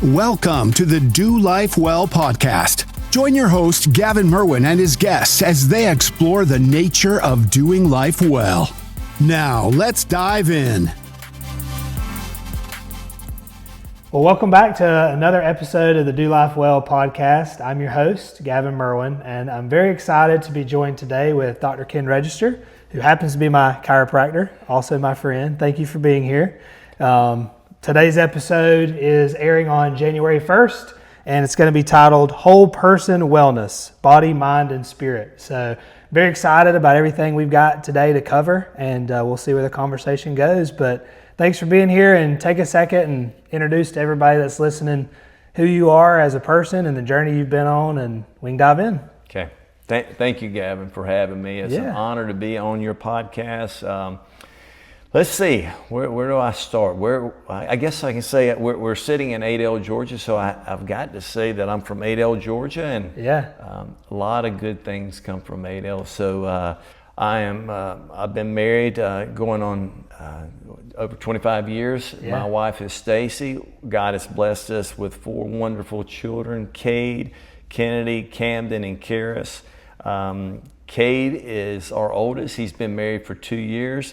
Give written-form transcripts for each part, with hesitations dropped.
Welcome to the Do Life Well podcast. Join your host, Gavin Merwin, and his guests as they explore the nature of doing life well. Now, let's dive in. Well, welcome back to another episode of the Do Life Well podcast. I'm your host, Gavin Merwin, and I'm very excited to be joined today with Dr. Ken Register, who happens to be my chiropractor, also my friend. Thank you for being here. Today's episode is airing on January 1st, and it's going to be titled Whole Person Wellness, Body, Mind, and Spirit. So very excited about everything we've got today to cover, and we'll see where the conversation goes. But thanks for being here, and take a second and introduce to everybody that's listening who you are as a person and the journey you've been on, and we can dive in. Okay. Thank you, Gavin, for having me. It's an honor to be on your podcast. Let's see, where do I start? I guess I can say we're sitting in Adel, Georgia, so I've got to say that I'm from Adel, Georgia, and a lot of good things come from Adel. So I've been married going on over 25 years. My wife is Staci. God has blessed us with 4 wonderful children, Cade, Kennedy, Camden, and Karis. Cade is our oldest. He's been married for 2 years.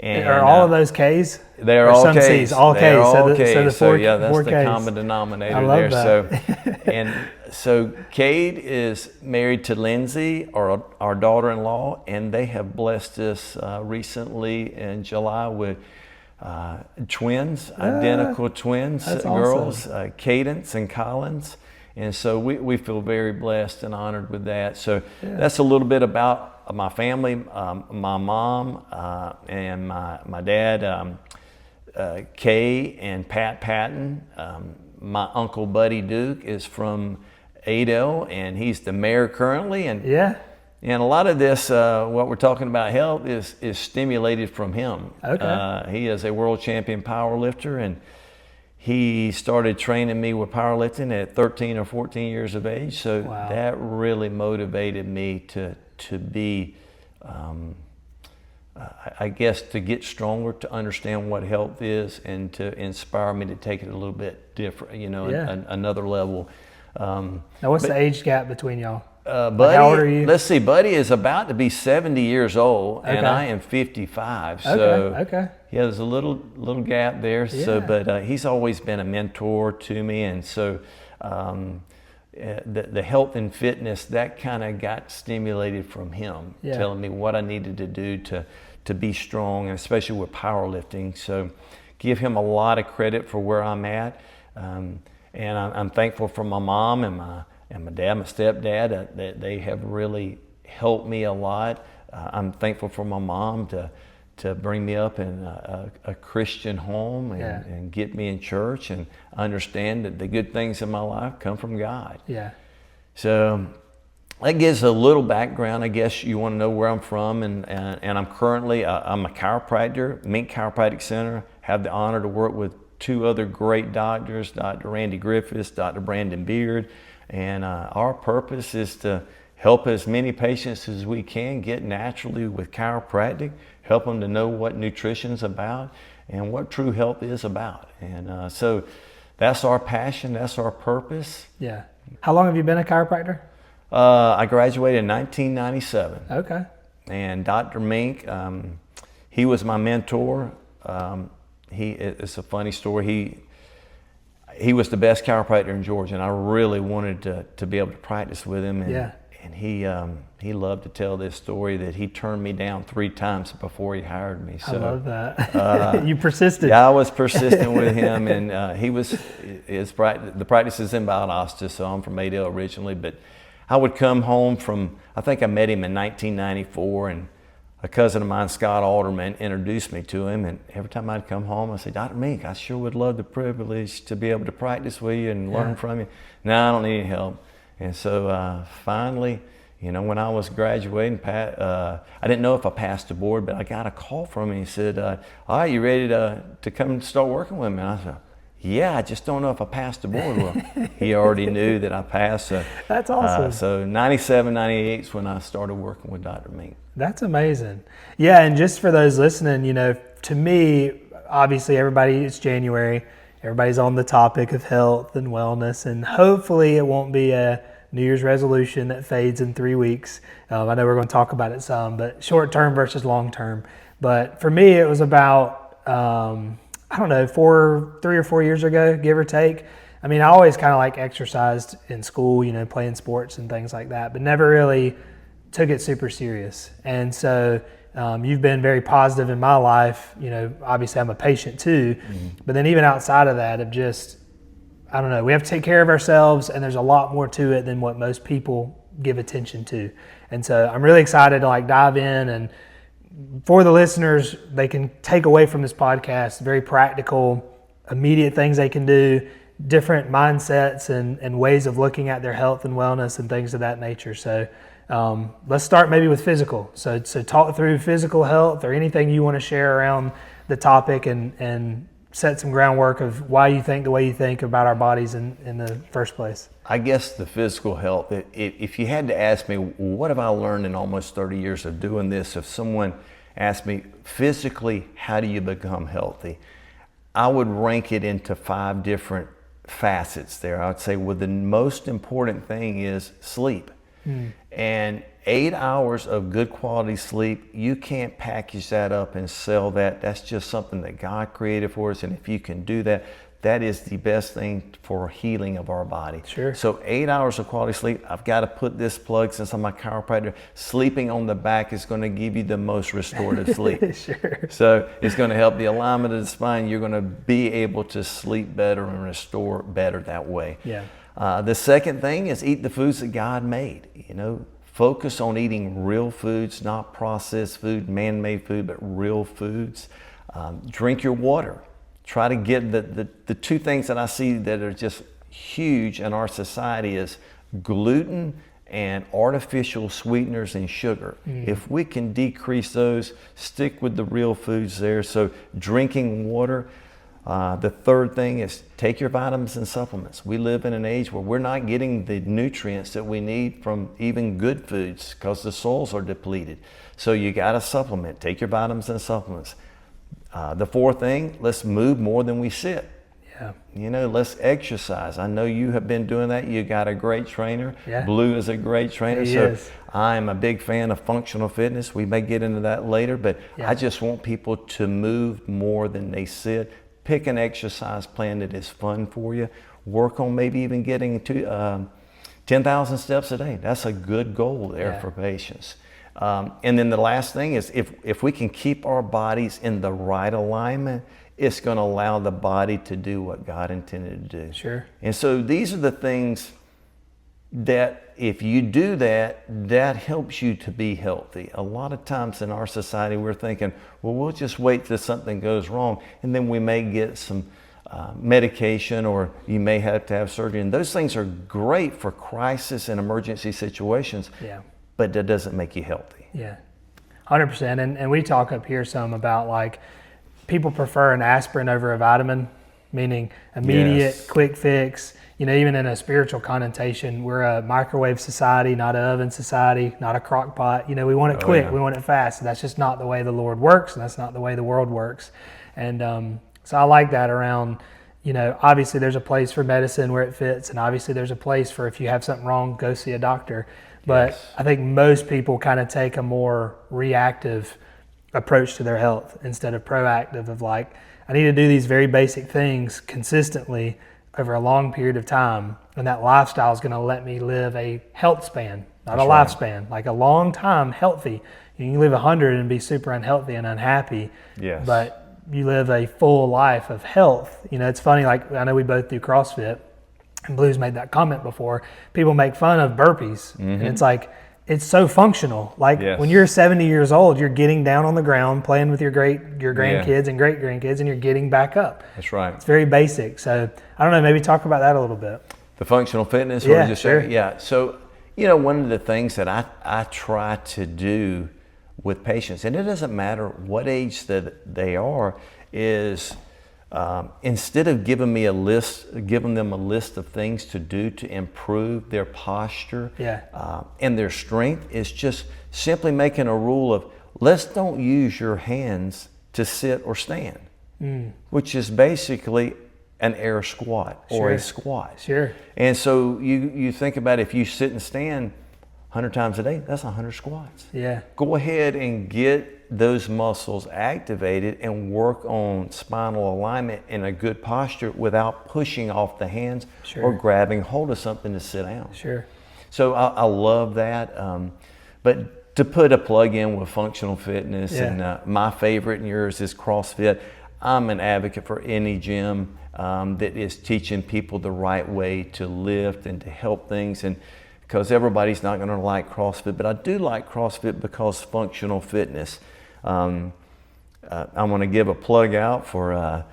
And are all of those K's? They're all K's. C's, all K's. So the four, that's the K's. common denominator I love there. So Cade is married to Lindsay, our daughter-in-law, and they have blessed us recently in July with twins, identical twins, girls, awesome. Cadence and Collins. And so we feel very blessed and honored with that. So that's a little bit about my family, my mom and my dad, Kay and Pat Patton. My uncle Buddy Duke is from Adel, and he's the mayor currently. And a lot of this, what we're talking about health, is stimulated from him. Okay. He is a world champion power lifter, and he started training me with powerlifting at 13 or 14 years of age. So that really motivated me to be, I guess, to get stronger, to understand what health is, and to inspire me to take it a little bit different, another level. Now, what's the age gap between y'all? Buddy, how old are you? Let's see, Buddy is about to be 70 years old, and I am 55. So there's a little gap there. Yeah. So, but he's always been a mentor to me, and so the health and fitness, that kind of got stimulated from him, telling me what I needed to do to be strong, and especially with powerlifting. So, give him a lot of credit for where I'm at, and I'm thankful for my mom and my dad, my stepdad, that they have really helped me a lot. I'm thankful for my mom to bring me up in a Christian home and get me in church, and understand that the good things in my life come from God. So that gives a little background. I guess you want to know where I'm from, and I'm currently I'm a chiropractor, Mink Chiropractic Center. Have the honor to work with 2 other great doctors, Dr. Randy Griffiths, Dr. Brandon Beard. And our purpose is to help as many patients as we can get naturally with chiropractic, help them to know what nutrition's about and what true health is about. And so that's our passion, that's our purpose. How long have you been a chiropractor? I graduated in 1997. Okay. And Dr. Mink, he was my mentor. It's a funny story. He was the best chiropractor in Georgia, and I really wanted to be able to practice with him. And he loved to tell this story that he turned me down 3 times before he hired me. So, I love that. You persisted. Yeah, I was persistent with him, and the practice is in Valdosta, so I'm from Adel originally. But I would come home from, I think I met him in 1994, and a cousin of mine, Scott Alderman, introduced me to him, and every time I'd come home, I'd say, Dr. Mink, I sure would love the privilege to be able to practice with you and learn from you. No, I don't need any help. And so finally, when I was graduating, I didn't know if I passed the board, but I got a call from him. He said, all right, you ready to come and start working with me? And I said, yeah, I just don't know if I passed the board. Well, he already knew that I passed. So, that's awesome. So 97, 98 is when I started working with Dr. Mink. That's amazing. Yeah, and just for those listening, to me, obviously everybody, it's January, everybody's on the topic of health and wellness, and hopefully it won't be a New Year's resolution that fades in 3 weeks. I know we're going to talk about it some, but short term versus long term. But for me, it was about, I don't know, 3 or 4 years ago, give or take. I mean, I always kind of like exercised in school, playing sports and things like that, but never really took it super serious. And so you've been very positive in my life. Obviously I'm a patient too, but then even outside of that, of just, I don't know, we have to take care of ourselves, and there's a lot more to it than what most people give attention to. And so I'm really excited to dive in, and for the listeners, they can take away from this podcast very practical, immediate things they can do, different mindsets and ways of looking at their health and wellness and things of that nature. So let's start maybe with physical. So talk through physical health or anything you want to share around the topic, and set some groundwork of why you think the way you think about our bodies in the first place. I guess the physical health, if you had to ask me, what have I learned in almost 30 years of doing this? If someone asked me physically, how do you become healthy? I would rank it into 5 different facets there. I would say, well, the most important thing is sleep. And 8 hours of good quality sleep, you can't package that up and sell that. That's just something that God created for us. And if you can do that, that is the best thing for healing of our body. Sure. So 8 hours of quality sleep, I've got to put this plug, since I'm a chiropractor, sleeping on the back is going to give you the most restorative sleep. Sure. So it's going to help the alignment of the spine. You're going to be able to sleep better and restore better that way. Yeah. The second thing is eat the foods that God made. Focus on eating real foods, not processed food, man-made food, but real foods. Drink your water. Try to get the 2 things that I see that are just huge in our society is gluten and artificial sweeteners and sugar. If we can decrease those, stick with the real foods there. So drinking water. The third thing is take your vitamins and supplements. We live in an age where we're not getting the nutrients that we need from even good foods because the soils are depleted. So you got to supplement. Take your vitamins and supplements. The fourth thing, let's move more than we sit. Yeah. Let's exercise. I know you have been doing that. You got a great trainer. Yeah. Blue is a great trainer. He so is. I'm a big fan of functional fitness. We may get into that later, but Yeah. I just want people to move more than they sit. Pick an exercise plan that is fun for you. Work on maybe even getting to 10,000 steps a day. That's a good goal there for patients. And then the last thing is if we can keep our bodies in the right alignment, it's going to allow the body to do what God intended to do. Sure. And so these are the things that if you do that, that helps you to be healthy. A lot of times in our society, we're thinking, well, we'll just wait till something goes wrong, and then we may get some medication, or you may have to have surgery. And those things are great for crisis and emergency situations, but that doesn't make you healthy. Yeah, 100%. And we talk up here some about people prefer an aspirin over a vitamin, meaning immediate, quick fix. Even in a spiritual connotation, we're a microwave society, not an oven society, not a crock pot. We want it quick, we want it fast. And that's just not the way the Lord works, and that's not the way the world works. And so I like that around, obviously there's a place for medicine where it fits, and obviously there's a place for if you have something wrong, go see a doctor. But I think most people kind of take a more reactive approach to their health instead of proactive of I need to do these very basic things consistently over a long period of time, and that lifestyle is going to let me live a health span, not a lifespan, a long time healthy. You can live 100 and be super unhealthy and unhappy, but you live a full life of health. It's funny, I know we both do CrossFit, and Blue's made that comment before. People make fun of burpees, and it's it's so functional. When you're 70 years old, you're getting down on the ground, playing with your grandkids and great grandkids, and you're getting back up. That's right. It's very basic. So I don't know, maybe talk about that a little bit. The functional fitness? Yeah, sure. Yeah. So, one of the things that I try to do with patients, and it doesn't matter what age that they are, is instead of giving them a list of things to do to improve their posture and their strength, is just simply making a rule of, let's don't use your hands to sit or stand, which is basically an air squat or a squat. Sure. And so you think about if you sit and stand 100 times a day, that's 100 squats. Yeah. Go ahead and get those muscles activated and work on spinal alignment in a good posture without pushing off the hands or grabbing hold of something to sit down. Sure. So I love that. But to put a plug in with functional fitness, and my favorite and yours is CrossFit. I'm an advocate for any gym that is teaching people the right way to lift and to help things. And because everybody's not going to like CrossFit, but I do like CrossFit because functional fitness. I want to give a plug out for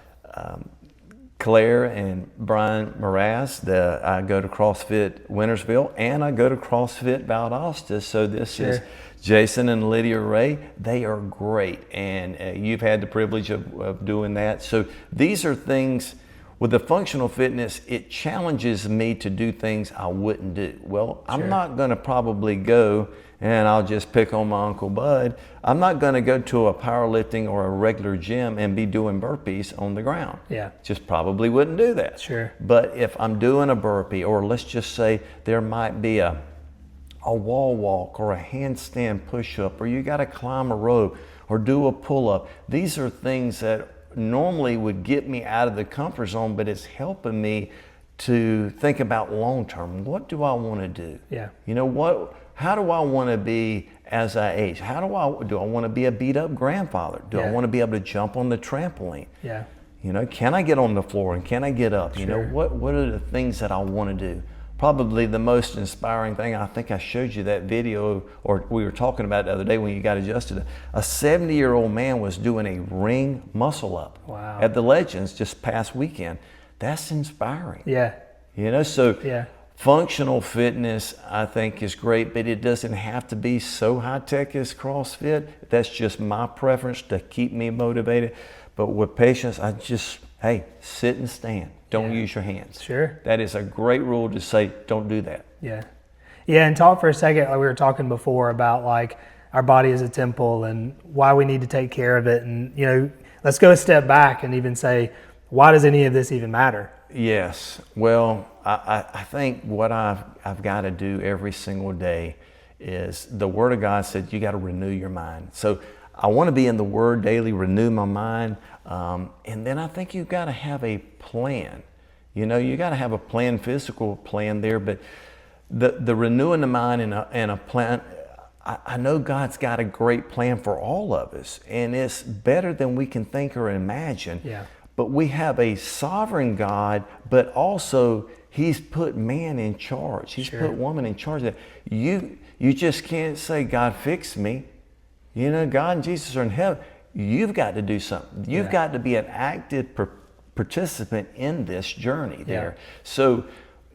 Claire and Brian Moraz. I go to CrossFit Wintersville and I go to CrossFit Valdosta. So this is Jason and Lydia Ray. They are great, and you've had the privilege of doing that. So these are things. With the functional fitness, it challenges me to do things I wouldn't do. Well, I'm not going to probably go, and I'll just pick on my Uncle Bud. I'm not going to go to a powerlifting or a regular gym and be doing burpees on the ground. Yeah. Just probably wouldn't do that. Sure. But if I'm doing a burpee, or let's just say there might be a wall walk or a handstand push-up, or you got to climb a rope or do a pull-up. These are things that normally would get me out of the comfort zone, but it's helping me to think about long term. What do I want to do? Yeah. You know, how do I want to be as I age? Do I want to be a beat up grandfather? Do I want to be able to jump on the trampoline? Yeah. You know, can I get on the floor and can I get up? You know, what are the things that I want to do? Probably the most inspiring thing, I think I showed you that video, or we were talking about it the other day when you got adjusted. A 70-year-old man was doing a ring muscle up at the Legends just past weekend. That's inspiring. Yeah. You know, so functional fitness I think is great, but it doesn't have to be so high-tech as CrossFit. That's just my preference to keep me motivated. But with patients, I just, sit and stand. Don't use your hands. Sure. That is a great rule to say, don't do that. Yeah. Yeah, and talk for a second, like we were talking before about like our body is a temple and why we need to take care of it. And, you know, let's go a step back and even say, why does any of this even matter? Yes. Well, I think what I've got to do every single day is the Word of God said you got to renew your mind. So I want to be in the Word daily, renew my mind. And then I think you've got to have a plan. You know, you got to have a plan, physical plan there, but the renewing the mind and a plan, I know God's got a great plan for all of us, and it's better than we can think or imagine. Yeah. But we have a sovereign God, but also He's put man in charge. He's put woman in charge. That you just can't say, God, fix me. You know, God and Jesus are in heaven. You've got to do something. You've got to be an active participant in this journey there. So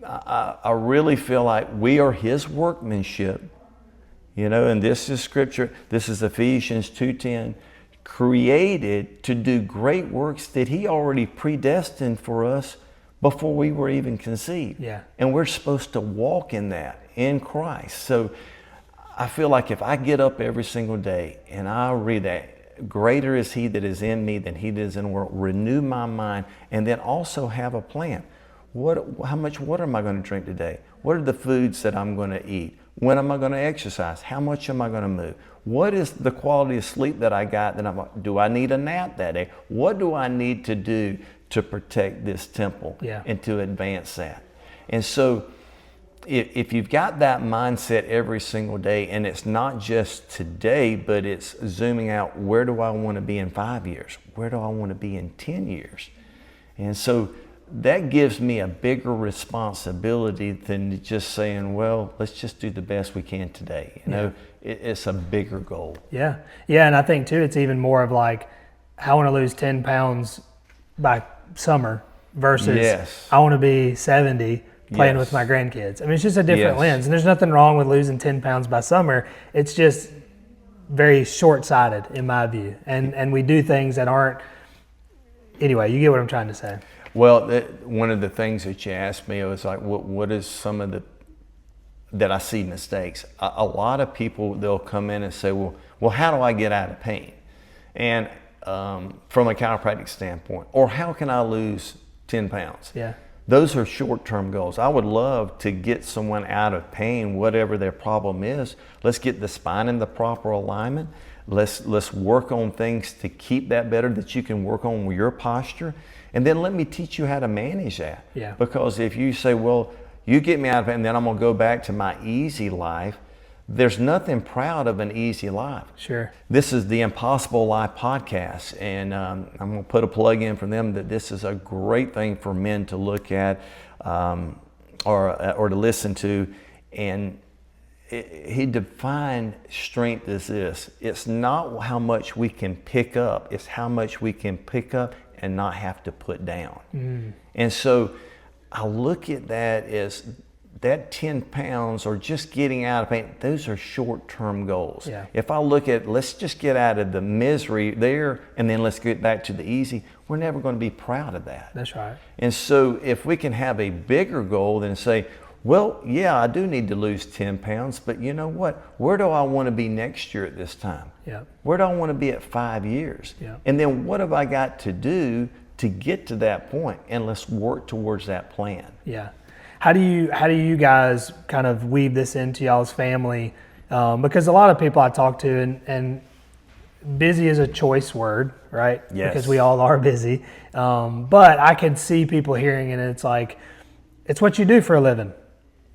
I really feel like we are His workmanship, you know, and this is scripture. This is Ephesians 2:10, created to do great works that He already predestined for us before we were even conceived. Yeah. And we're supposed to walk in that, in Christ. So I feel like if I get up every single day and I read that, greater is He that is in me than he that is in the world, renew my mind, and then also have a plan. How much water am I going to drink today? What are the foods that I'm going to eat? When am I going to exercise? How much am I going to move? What is the quality of sleep that I got? Do I need a nap that day? What do I need to do to protect this temple and to advance that? And so if you've got that mindset every single day, and it's not just today, but it's zooming out, where do I want to be in 5 years? Where do I want to be in 10 years? And so that gives me a bigger responsibility than just saying, well, let's just do the best we can today. You know, it's a bigger goal. Yeah. Yeah. And I think too, it's even more of like, I want to lose 10 pounds by summer versus I want to be 70 playing with my grandkids. I mean, it's just a different lens, and there's nothing wrong with losing 10 pounds by summer. It's just very short-sighted in my view. And we do things that aren't, anyway, you get what I'm trying to say. Well, one of the things that you asked me was like, what is some of that I see mistakes? A lot of people, they'll come in and say, well, how do I get out of pain? And from a chiropractic standpoint, or how can I lose 10 pounds. Yeah. Those are short-term goals. I would love to get someone out of pain, whatever their problem is. Let's get the spine in the proper alignment. Let's work on things to keep that better, that you can work on with your posture. And then let me teach you how to manage that. Yeah. Because if you say, well, you get me out of pain, and then I'm going to go back to my easy life, there's nothing proud of an easy life. Sure. This is the Impossible Life podcast, and I'm going to put a plug in for them that this is a great thing for men to look at or to listen to. And he defined strength as this: it's not how much we can pick up, it's how much we can pick up and not have to put down. And so I look at that as that 10 pounds or just getting out of pain, those are short-term goals. Yeah. If I look at, let's just get out of the misery there and then let's get back to the easy, we're never going to be proud of that. That's right. And so if we can have a bigger goal than say, well, yeah, I do need to lose 10 pounds, but you know what? Where do I want to be next year at this time? Yeah. Where do I want to be at 5 years? Yeah. And then what have I got to do to get to that point? And let's work towards that plan. Yeah. How do you guys kind of weave this into y'all's family? Because a lot of people I talk to, and busy is a choice word, right? Yes. Because we all are busy. But I can see people hearing it, and it's like, it's what you do for a living,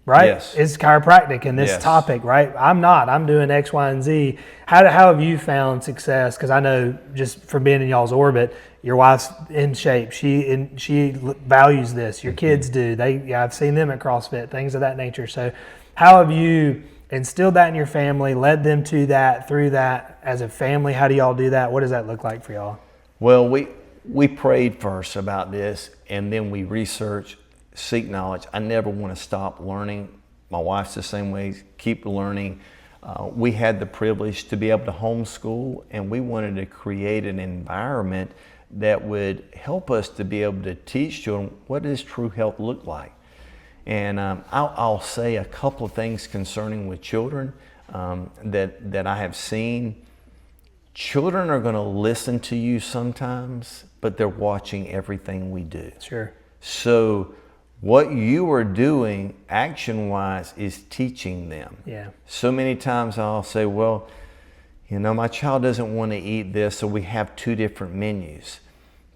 right? Yes. It's chiropractic and this Yes. topic, right? I'm doing X, Y, and Z. How have you found success? Because I know just from being in y'all's orbit, your wife's in shape. She values this. Your kids do. I've seen them at CrossFit, things of that nature. So how have you instilled that in your family, led them to that, through that as a family? How do y'all do that? What does that look like for y'all? Well, we prayed first about this, and then we researched, seek knowledge. I never want to stop learning. My wife's the same way, keep learning. We had the privilege to be able to homeschool, and we wanted to create an environment that would help us to be able to teach children what does true health look like. And I'll say a couple of things concerning with children that I have seen. Children are going to listen to you sometimes, but they're watching everything we do. Sure. So what you are doing action-wise is teaching them. Yeah. So many times I'll say, well, you know, my child doesn't want to eat this, so we have 2 different menus.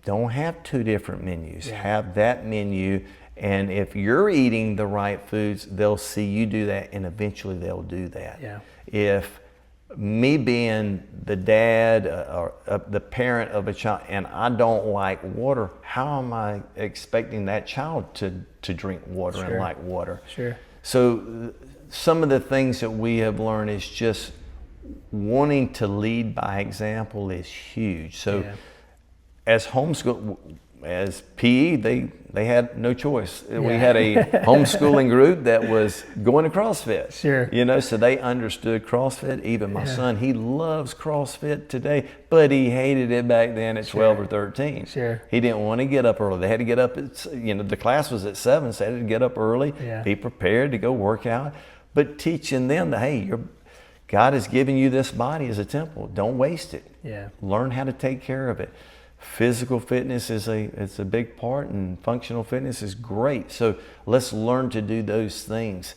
Don't have 2 different menus. Yeah. Have that menu, and if you're eating the right foods, they'll see you do that, and eventually they'll do that. Yeah. If me being the dad or the parent of a child and I don't like water, how am I expecting that child to drink water Sure. and like water? Sure. So some of the things that we have learned is just wanting to lead by example is huge. So Yeah. as homeschool, as PE, they had no choice. We Yeah. had a homeschooling group that was going to CrossFit. Sure. You know, so they understood CrossFit. Even my son, he loves CrossFit today, but he hated it back then at 12 or 13. Sure. He didn't want to get up early. They had to get up at, you know, the class was at 7, so they had to get up early, Yeah. be prepared to go work out. But teaching them that, hey, God has given you this body as a temple. Don't waste it. Yeah. Learn how to take care of it. Physical fitness is a big part, and functional fitness is great. So let's learn to do those things.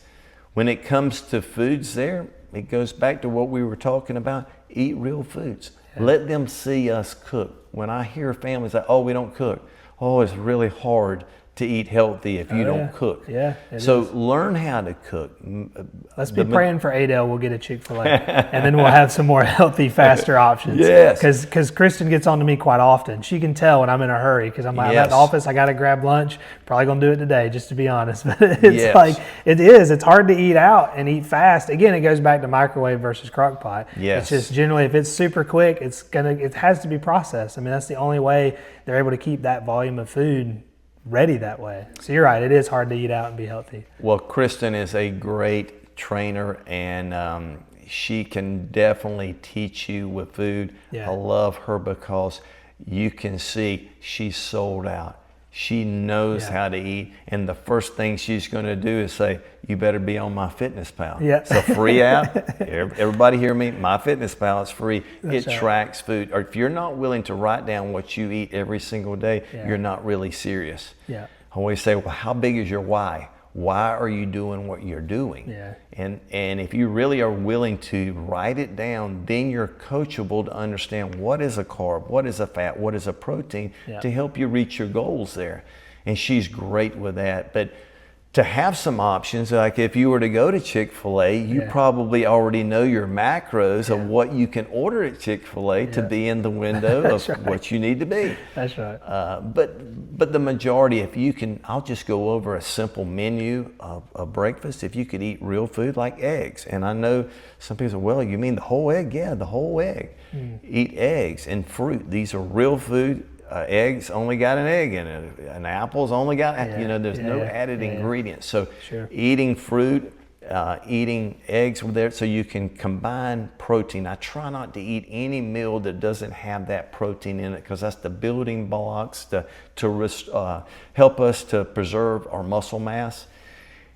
When it comes to foods there, it goes back to what we were talking about. Eat real foods. Yeah. Let them see us cook. When I hear families say, oh, we don't cook. Oh, it's really hard to eat healthy if you don't cook. Yeah, it so is. learn how to cook. Let's be praying for Adele. We'll get a Chick-fil-A, and then we'll have some more healthy, faster options. Yes. Because Kristen gets on to me quite often. She can tell when I'm in a hurry because I'm like, I'm at the Yes. office. I got to grab lunch. Probably gonna do it today, just to be honest. But it's Yes. like it's hard to eat out and eat fast. Again, it goes back to microwave versus crock pot. Yes. It's just generally if it's super quick, it has to be processed. I mean, that's the only way they're able to keep that volume of food ready that way. So you're right, it is hard to eat out and be healthy. Well, Kristen is a great trainer, and she can definitely teach you with food. Yeah. I love her because you can see she's sold out. She knows how to eat, and the first thing she's going to do is say, "You better be on MyFitnessPal." Yeah. It's a free app. Everybody hear me? MyFitnessPal is free. It tracks food. Or if you're not willing to write down what you eat every single day, you're not really serious. Yeah. I always say, well, how big is your why? Why are you doing what you're doing? Yeah. And if you really are willing to write it down, then you're coachable to understand what is a carb, what is a fat, what is a protein to help you reach your goals there. And she's great with that. But to have some options, like if you were to go to Chick-fil-A, you probably already know your macros of what you can order at Chick-fil-A to be in the window of what you need to be. That's right. But the majority, if you can, I'll just go over a simple menu of breakfast. If you could eat real food like eggs, and I know some people say, well, you mean the whole egg? Yeah, the whole egg. Eat eggs and fruit. These are real food. Eggs only got an egg in it. An apple's only got, there's no added ingredients. So eating fruit, eating eggs with there, so you can combine protein. I try not to eat any meal that doesn't have that protein in it, because that's the building blocks to help us to preserve our muscle mass.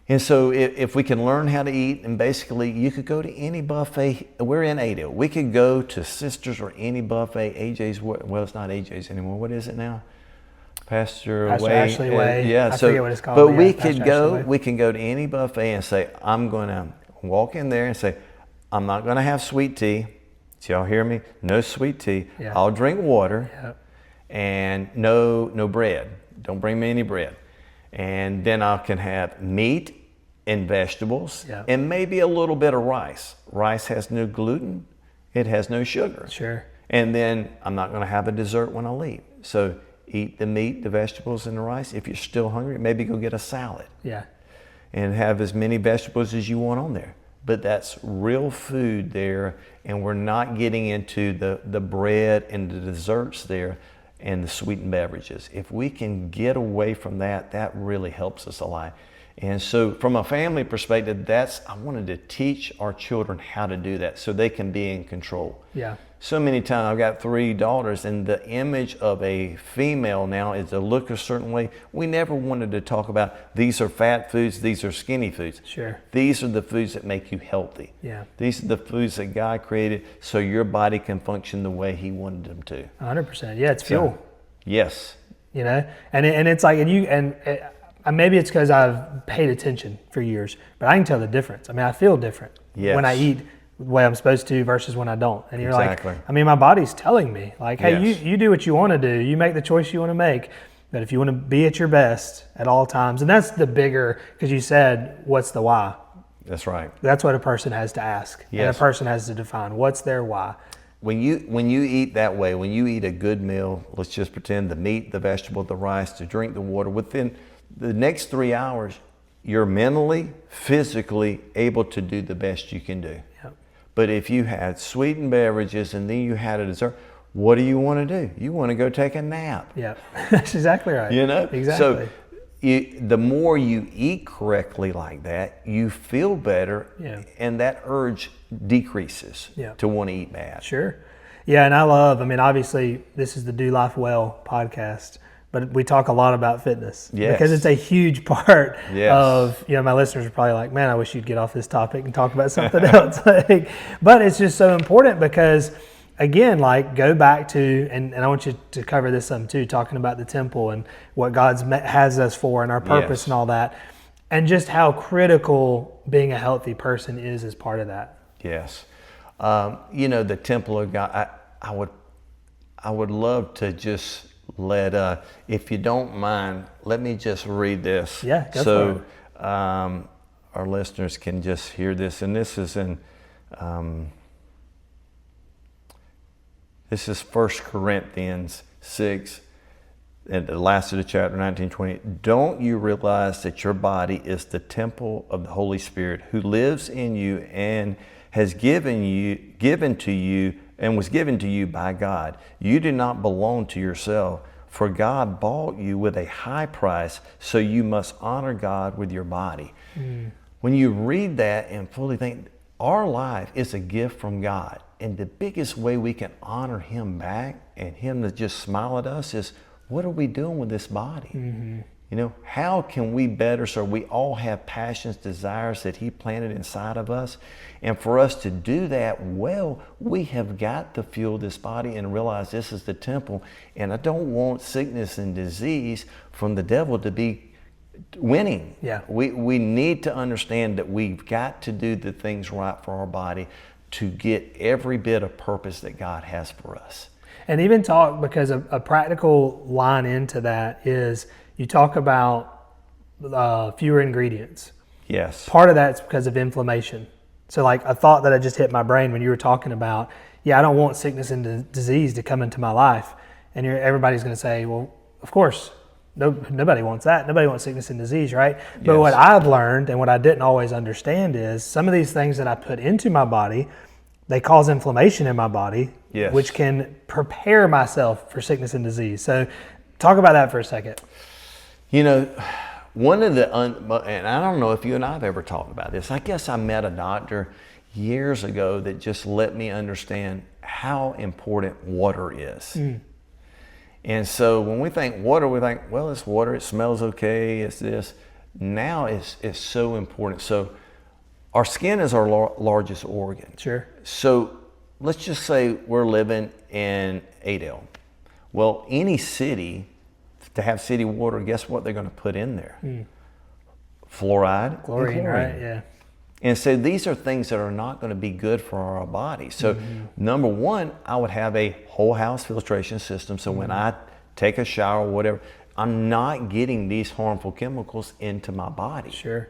And so if we can learn how to eat, and basically you could go to any buffet. We're in Ada. We could go to Sisters or any buffet. AJ's, well, it's not AJ's anymore. What is it now? Pastor Ashley Way. Yeah. I forget what it's called. But we can go to any buffet and say, I'm going to walk in there and say, I'm not going to have sweet tea. So y'all hear me? No sweet tea. Yeah. I'll drink water and no bread. Don't bring me any bread. And then I can have meat and vegetables and maybe a little bit of rice. Rice has no gluten. It has no sugar. Sure. And then I'm not going to have a dessert when I leave. So eat the meat, the vegetables, and the rice. If you're still hungry, maybe go get a salad. Yeah. And have as many vegetables as you want on there. But that's real food there, and we're not getting into the bread and the desserts there and the sweetened beverages. If we can get away from that, that really helps us a lot. And so from a family perspective, I wanted to teach our children how to do that so they can be in control. Yeah. So many times, I've got 3 daughters, and the image of a female now is to look a certain way. We never wanted to talk about these are fat foods, these are skinny foods. Sure. These are the foods that make you healthy. Yeah. These are the foods that God created so your body can function the way He wanted them to. 100%. Yeah, it's fuel. Yes. You know, and it's like, maybe it's because I've paid attention for years, but I can tell the difference. I mean, I feel different when I eat the way I'm supposed to versus when I don't. And you're like, my body's telling me, like, hey, you do what you want to do. You make the choice you want to make. But if you want to be at your best at all times, and that's the bigger, because you said, what's the why? That's right. That's what a person has to ask. Yes. And a person has to define what's their why. When you eat that way, when you eat a good meal, let's just pretend the meat, the vegetable, the rice, to drink the water, within the next 3 hours, you're mentally, physically able to do the best you can do. Yep. But if you had sweetened beverages and then you had a dessert, what do you want to do? You want to go take a nap. Yeah, that's exactly right. You know? Exactly. So the more you eat correctly like that, you feel better, and that urge decreases to want to eat bad. Sure. Yeah, and obviously this is the Do Life Well podcast, but we talk a lot about fitness because it's a huge part of, my listeners are probably like, man, I wish you'd get off this topic and talk about something else. But it's just so important because, again, like, go back to, and I want you to cover this some too, talking about the temple and what God has us for and our purpose and all that, and just how critical being a healthy person is as part of that. Yes. The temple of God, I would love to just let, if you don't mind, let me just read this. Yeah, go for it. Our listeners can just hear this. And this is in, this is 1 Corinthians 6, at the last of the chapter, 19:20. Don't you realize that your body is the temple of the Holy Spirit who lives in you and has given to you by God? You do not belong to yourself, for God bought you with a high price, so you must honor God with your body. When you read that and fully think, our life is a gift from God, and the biggest way we can honor Him back and Him to just smile at us is what are we doing with this body? Mm-hmm. You know, how can we better serve? We all have passions, desires that he planted inside of us. And for us to do that well, we have got to fuel this body and realize this is the temple. And I don't want sickness and disease from the devil to be winning. Yeah. We need to understand that we've got to do the things right for our body to get every bit of purpose that God has for us. And even talk, because a practical line into that is, you talk about fewer ingredients. Yes. Part of that's because of inflammation. So like a thought that I just hit my brain when you were talking about, I don't want sickness and disease to come into my life. And everybody's going to say, well, of course, nobody wants that. Nobody wants sickness and disease, right? But what I've learned and what I didn't always understand is some of these things that I put into my body, they cause inflammation in my body, which can prepare myself for sickness and disease. So talk about that for a second. You know, one of the, and I don't know if you and I have ever talked about this. I guess I met a doctor years ago that just let me understand how important water is. And so when we think water, we think, well, it's water, it smells okay, it's this. Now it's so important. So our skin is our largest organ. Sure. So let's just say we're living in Adel. Well, any city, to have city water, guess what they're going to put in there? Fluoride, chlorine, right? Yeah. And so these are things that are not going to be good for our body. So number one, I would have a whole house filtration system. So when I take a shower or whatever, I'm not getting these harmful chemicals into my body. Sure.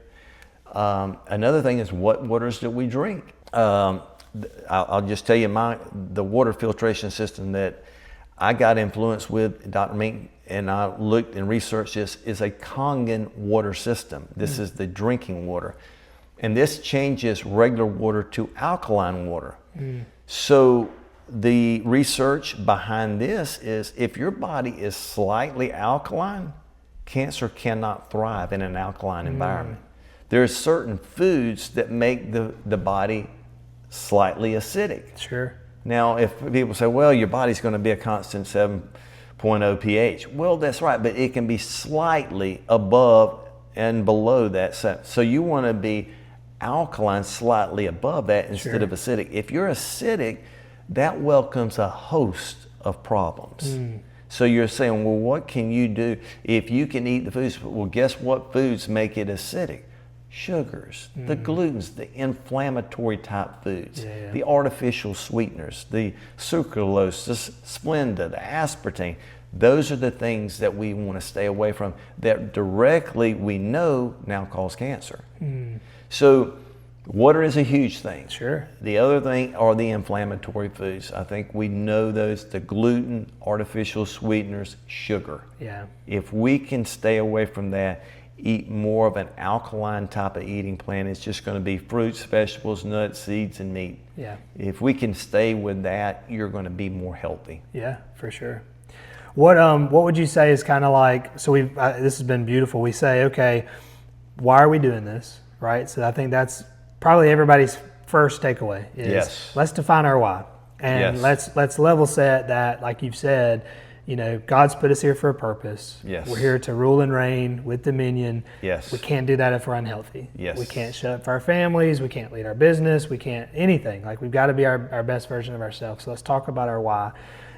Another thing is, what waters do we drink? I'll just tell you the water filtration system that I got influenced with, Dr. Mink, and I looked and researched this, is a Kangen water system. This is the drinking water. And this changes regular water to alkaline water. So the research behind this is, if your body is slightly alkaline, cancer cannot thrive in an alkaline environment. There are certain foods that make the body slightly acidic. Sure. Now, if people say, well, your body's going to be a constant 7.0 pH. Well, that's right, but it can be slightly above and below that. So you want to be alkaline slightly above that instead of acidic. If you're acidic, that welcomes a host of problems. So you're saying, well, what can you do if you can eat the foods? Well, guess what foods make it acidic? Sugars, the glutens, the inflammatory type foods, the artificial sweeteners, the sucralose, the Splenda, the aspartame. Those are the things that we want to stay away from that directly we know now cause cancer. So water is a huge thing. Sure. The other thing are the inflammatory foods. I think we know those, the gluten, artificial sweeteners, sugar. Yeah. If we can stay away from that, eat more of an alkaline type of eating plan, it's just going to be fruits, vegetables, nuts, seeds, and meat. Yeah. If we can stay with that, you're going to be more healthy. Yeah, for sure. What would you say is kind of like, so this has been beautiful. We say, okay, why are we doing this, right? So I think that's probably everybody's first takeaway is let's define our why. And let's level set that, like you've said, you know, God's put us here for a purpose. Yes. We're here to rule and reign with dominion. Yes. We can't do that if we're unhealthy. Yes. We can't show up for our families. We can't lead our business. We can't anything. Like, we've got to be our best version of ourselves. So let's talk about our why.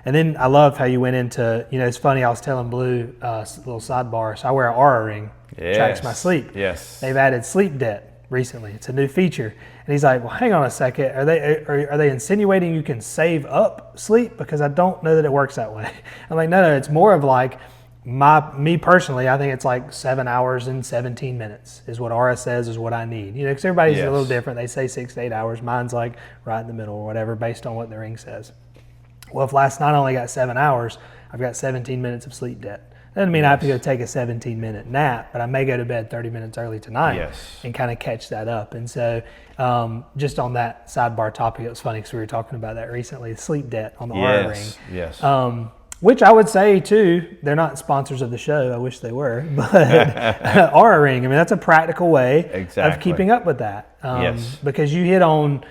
And then I love how you went into, you know, it's funny, I was telling Blue, a little sidebar, so I wear an Aura ring, tracks my sleep. Yes. They've added sleep debt recently. It's a new feature. And he's like, well, hang on a second. Are they insinuating you can save up sleep? Because I don't know that it works that way. I'm like, no, it's more of like, me personally, I think it's like 7 hours and 17 minutes is what Aura says is what I need. You know, because everybody's a little different. They say 6 to 8 hours. Mine's like right in the middle or whatever, based on what the ring says. Well, if last night I only got 7 hours, I've got 17 minutes of sleep debt. Doesn't mean I have to go take a 17-minute nap, but I may go to bed 30 minutes early tonight and kind of catch that up. And so just on that sidebar topic, it was funny because we were talking about that recently, sleep debt on the Aura ring. Yes. Which I would say too, they're not sponsors of the show. I wish they were, but Aura ring, I mean, that's a practical way of keeping up with that. Because you hit on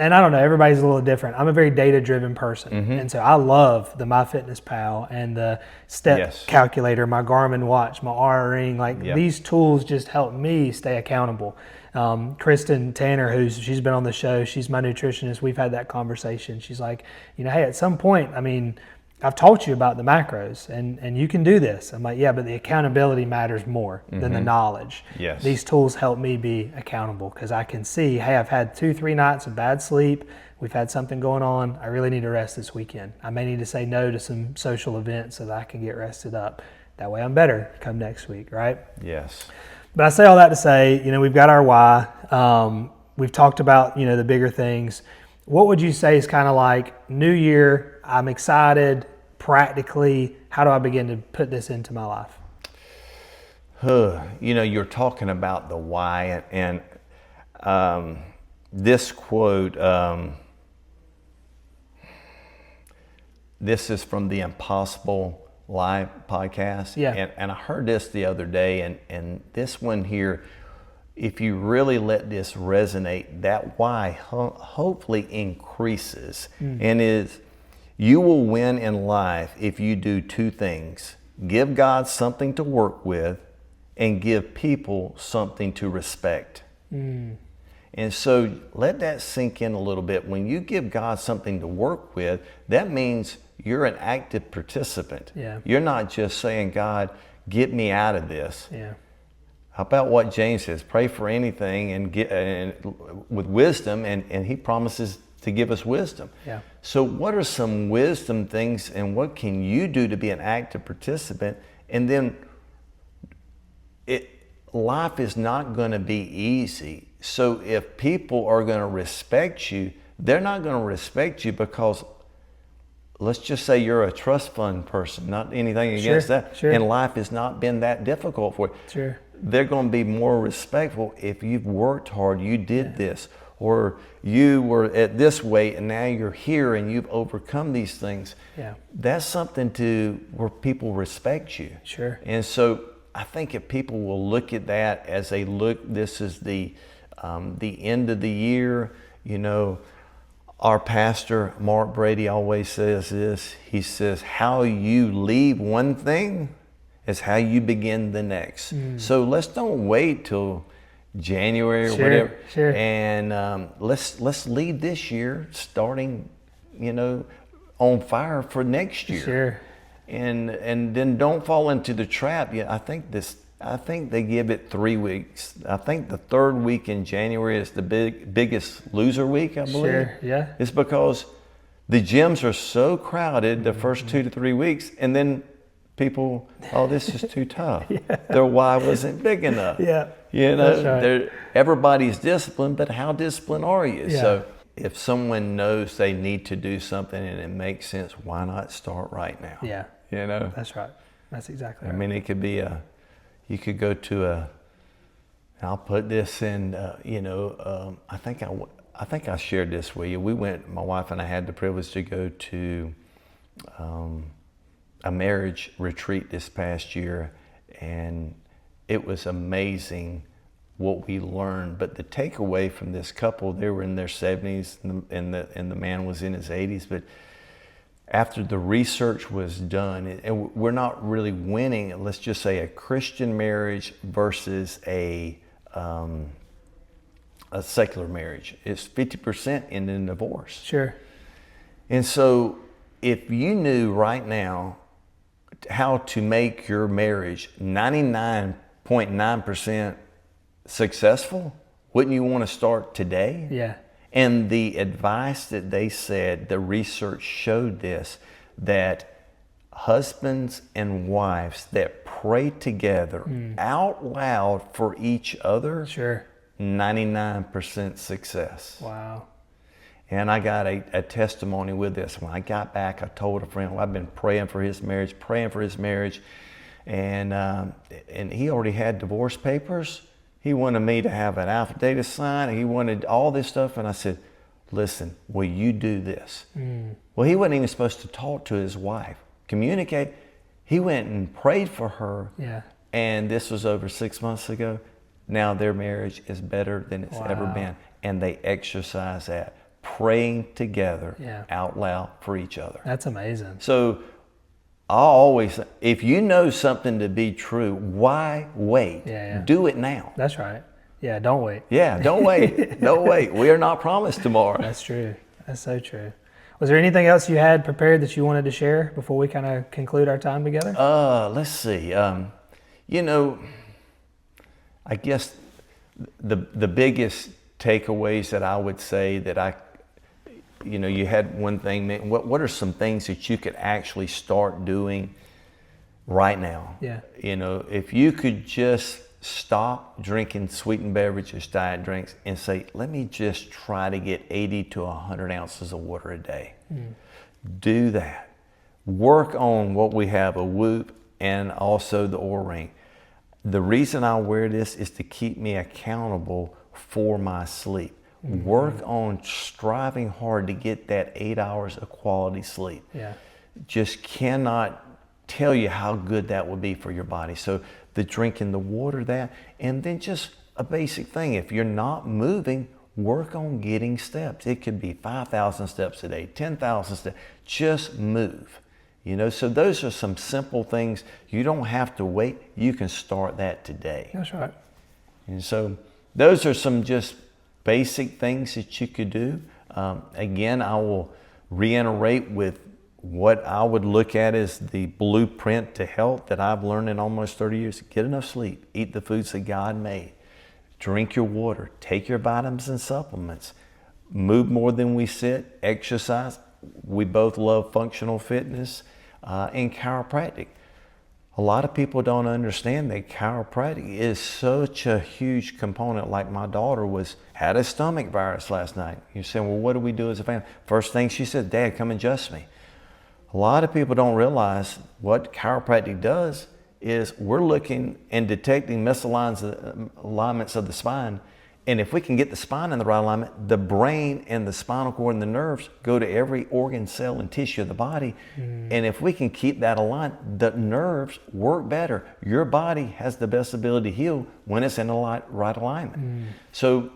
And I don't know, everybody's a little different. I'm a very data-driven person. And so I love the MyFitnessPal and the step calculator, my Garmin watch, my Aura Ring. Like these tools just help me stay accountable. Kristen Tanner, she's been on the show, she's my nutritionist. We've had that conversation. She's like, you know, hey, at some point, I mean, I've taught you about the macros and you can do this. I'm like, yeah, but the accountability matters more than the knowledge. Yes. These tools help me be accountable because I can see, hey, I've had 2-3 nights of bad sleep. We've had something going on. I really need to rest this weekend. I may need to say no to some social events so that I can get rested up. That way I'm better come next week, right? Yes. But I say all that to say, you know, we've got our why. We've talked about, you know, the bigger things. What would you say is kind of like new year, I'm excited, practically, how do I begin to put this into my life? You know, you're talking about the why, and this quote, this is from the Impossible Live podcast. And I heard this the other day, and this one here, if you really let this resonate, that why hopefully increases and is, you will win in life if you do two things: give God something to work with and give people something to respect. And so let that sink in a little bit. When you give God something to work with, that means you're an active participant. You're not just saying, God, get me out of this. How about what James says? Pray for anything and with wisdom, and he promises to give us wisdom. So what are some wisdom things, and what can you do to be an active participant? And then life is not going to be easy. So if people are going to respect you, they're not going to respect you because, let's just say you're a trust fund person, not anything against that, and life has not been that difficult for you. They're going to be more respectful if you've worked hard, you did this, or you were at this weight and now you're here and you've overcome these things. That's something where people respect you. And so I think if people will look at that as they look, this is the end of the year. You know, our pastor, Mark Brady, always says this. He says, how you leave one thing is how you begin the next. So let's don't wait till January or whatever. And let's leave this year starting, you know, on fire for next year. And then don't fall into the trap. I think they give it 3 weeks. I think the third week in January is the biggest loser week, I believe. It's because the gyms are so crowded the first 2 to 3 weeks, and then people, oh, this is too tough. Their why wasn't big enough. You know, everybody's disciplined, but how disciplined are you? So if someone knows they need to do something and it makes sense, why not start right now? You know? That's right. That's exactly right. I mean, it could be you could go to I'll put this in, you know, I think I shared this with you. My wife and I had the privilege to go to a marriage retreat this past year, and it was amazing what we learned. But the takeaway from this couple, they were in their 70s and the man was in his 80s, but after the research was done, and we're not really winning, let's just say a Christian marriage versus a secular marriage. It's 50% in divorce. And so if you knew right now how to make your marriage 99.9% successful, wouldn't you want to start today? And the advice that they said, the research showed this, that husbands and wives that pray together out loud for each other, 99% success. Wow. And I got a testimony with this. When I got back, I told a friend, well, I've been praying for his marriage, and he already had divorce papers. He wanted me to have an affidavit signed. He wanted all this stuff. And I said, listen, will you do this? Well, he wasn't even supposed to talk to his wife, communicate. He went and prayed for her. And this was over 6 months ago. Now their marriage is better than it's ever been. And they exercise that. praying together out loud for each other. That's amazing. So I always, if you know something to be true, why wait? Do it now. That's right. Yeah, don't wait. Yeah, don't wait. Don't wait. We are not promised tomorrow. That's true. That's so true. Was there anything else you had prepared that you wanted to share before we kind of conclude our time together? Let's see. You know, I guess the biggest takeaways that I would say that you had one thing. What are some things that you could actually start doing right now? Yeah. You know, if you could just stop drinking sweetened beverages, diet drinks, and say, let me just try to get 80 to 100 ounces of water a day. Do that. Work on what we have, a Whoop and also the Oura Ring. The reason I wear this is to keep me accountable for my sleep. Work on striving hard to get that 8 hours of quality sleep. Just cannot tell you how good that would be for your body. So the drinking the water, that, and then just a basic thing. If you're not moving, work on getting steps. It could be 5,000 steps a day, 10,000 steps. Just move. You know, so those are some simple things. You don't have to wait. You can start that today. That's right. And so those are some just basic things that you could do. Again, I will reiterate with what I would look at as the blueprint to health that I've learned in almost 30 years. Get enough sleep, eat the foods that God made, drink your water, take your vitamins and supplements, move more than we sit, exercise. We both love functional fitness and chiropractic. A lot of people don't understand that chiropractic is such a huge component. Like my daughter had a stomach virus last night. You're saying, well, what do we do as a family? First thing she said, Dad, come adjust me. A lot of people don't realize what chiropractic does is we're looking and detecting misalignments of the spine. And if we can get the spine in the right alignment, the brain and the spinal cord and the nerves go to every organ, cell, and tissue of the body. And if we can keep that aligned, the nerves work better. Your body has the best ability to heal when it's in the right alignment. So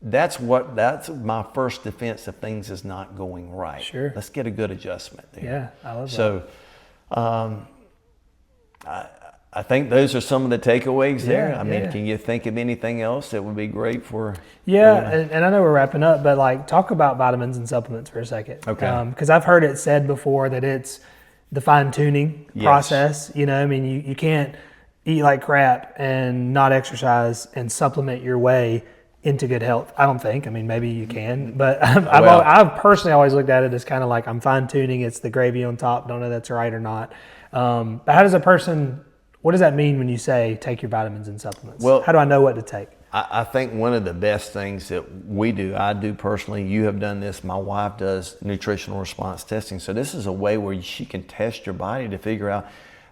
that's my first defense if things is not going right. Sure. Let's get a good adjustment there. Yeah, I love that. So I think those are some of the takeaways there. I mean, can you think of anything else that would be great for? Yeah, and I know we're wrapping up, but like talk about vitamins and supplements for a second. Okay. Because I've heard it said before that it's the fine tuning process. You know, I mean, you can't eat like crap and not exercise and supplement your way into good health. I don't think. I mean, maybe you can, but I've personally always looked at it as kind of like I'm fine tuning. It's the gravy on top. Don't know if that's right or not. But how does a person? What does that mean when you say take your vitamins and supplements? Well, how do I know what to take? I think one of the best things that I do personally, you have done this, my wife does nutritional response testing. So this is a way where she can test your body to figure out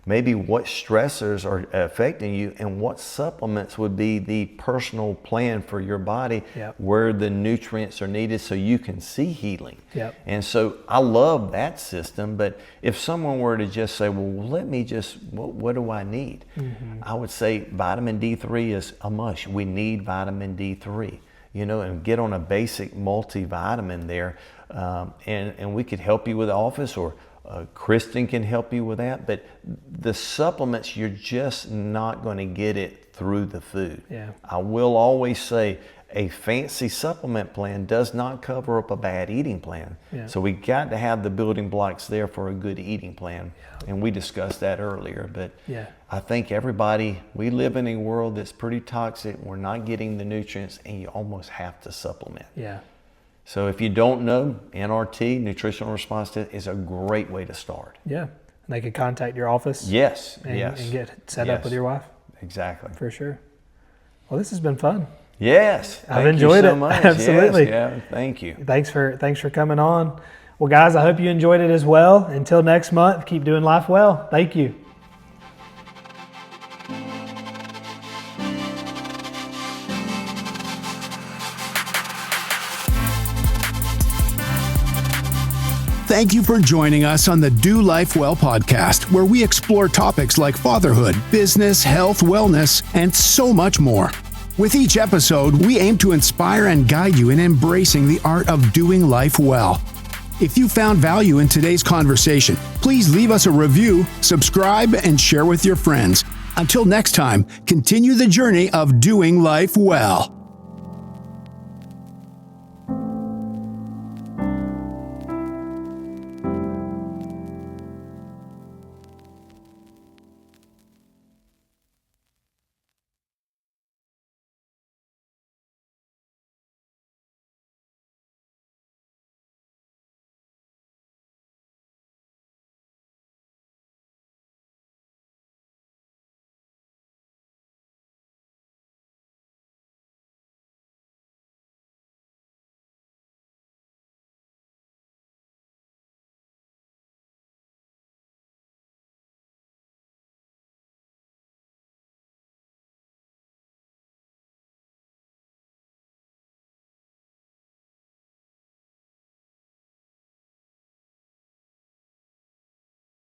maybe what stressors are affecting you and what supplements would be the personal plan for your body, where the nutrients are needed so you can see healing. And so I love that system, but if someone were to just say, well, what do I need? I would say vitamin D3 is a must. We need vitamin D3, you know, and get on a basic multivitamin there. And we could help you with the office, or Kristen can help you with that, but the supplements, you're just not going to get it through the food. I will always say a fancy supplement plan does not cover up a bad eating plan. So we got to have the building blocks there for a good eating plan. And we discussed that earlier, but I think we live in a world that's pretty toxic. We're not getting the nutrients, and you almost have to supplement. So if you don't know, NRT, nutritional response test, is a great way to start. And they could contact your office. And get set up with your wife. Exactly. For sure. Well, this has been fun. I've enjoyed it so much. Absolutely. Thank you. Thanks for coming on. Well, guys, I hope you enjoyed it as well. Until next month, keep doing life well. Thank you. Thank you for joining us on the Do Life Well podcast, where we explore topics like fatherhood, business, health, wellness, and so much more. With each episode, we aim to inspire and guide you in embracing the art of doing life well. If you found value in today's conversation, please leave us a review, subscribe, and share with your friends. Until next time, continue the journey of doing life well.